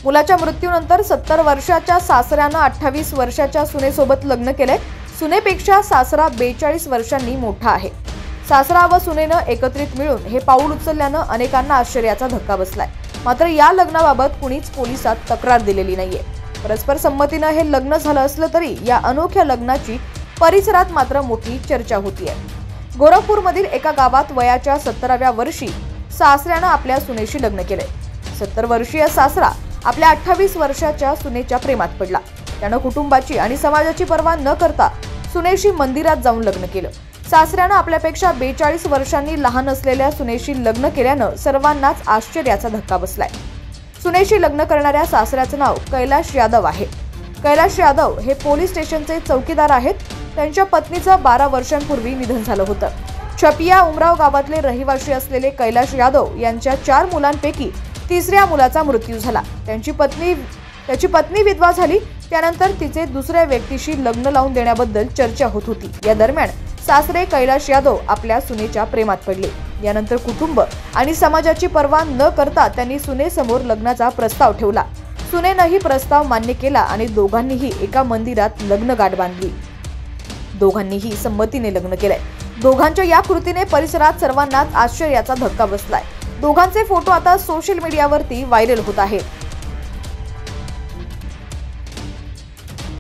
मुलाच्या मृत्यूनंतर 70 वर्षाच्या सासऱ्यानं 28 वर्षाच्या सुनेसोबत लग्न केलंय। सुनेपेक्षा सासरा 42 वर्षांनी मोठा आहे। सासरा व सुनेनं एकत्रित मिळून हे पाऊल उचलल्यानं अनेकांना आश्चर्याचा धक्का बसलाय। मात्र या लग्नाबाबत कुणीच पोलिसात तक्रार दिलेली नाहीये। परस्पर संमतीनं हे लग्न झालं असलं तरी या अनोख्या लग्नाची परिसरात मात्र मोठी चर्चा होतीये। गोरखपूरमधील एका गावात वयाच्या 17व्या वर्षी सासऱ्यानं आपल्या सुनेशी लग्न केलंय। 70 वर्षीय सासरा आपल्या 28 वर्षाच्या सुनेच्या प्रेमात पडला। त्यानं कुटुंबाची आणि समाजाची पर्वा न करता सुनेशी मंदिरात जाऊन लग्न केलं। सासऱ्यानं आपल्यापेक्षा 42 वर्षांनी लहान असलेल्या सुनेशी लग्न केल्यानं सर्वांनाच आश्चर्याचा धक्का बसलाय। सुनेशी लग्न करणाऱ्या सासऱ्याचं नाव कैलाश यादव आहे। कैलाश यादव हे पोलीस स्टेशनचे चौकीदार आहेत। त्यांच्या पत्नीचं 12 वर्षांपूर्वी निधन झालं होतं। छपिया उमराव गावातले रहिवासी असलेले कैलाश यादव यांच्या 4 मुलांपैकी 3ऱ्या मुलाचा मृत्यू झाला। त्याची पत्नी विधवा झाली। त्यानंतर तिचे दुसऱ्या व्यक्तीशी लग्न लावून देण्याबद्दल चर्चा होत होती। या दरम्यान सासरे कैलाश यादव आपल्या सुनेच्या प्रेमात पडले। यानंतर कुटुंब आणि समाजाची पर्वा न करता त्यांनी सुनेसमोर लग्नाचा प्रस्ताव ठेवला। सुनेनंही प्रस्ताव मान्य केला आणि दोघांनीही एका मंदिरात लग्न गाठ बांधली। दोघांनीही संमतीने लग्न केलंय। दोघांच्या या कृतीने परिसरात सर्वांनाच आश्चर्याचा धक्का बसलाय। दोघांचे फोटो आता सोशल मीडियावरती व्हायरल होत आहेत।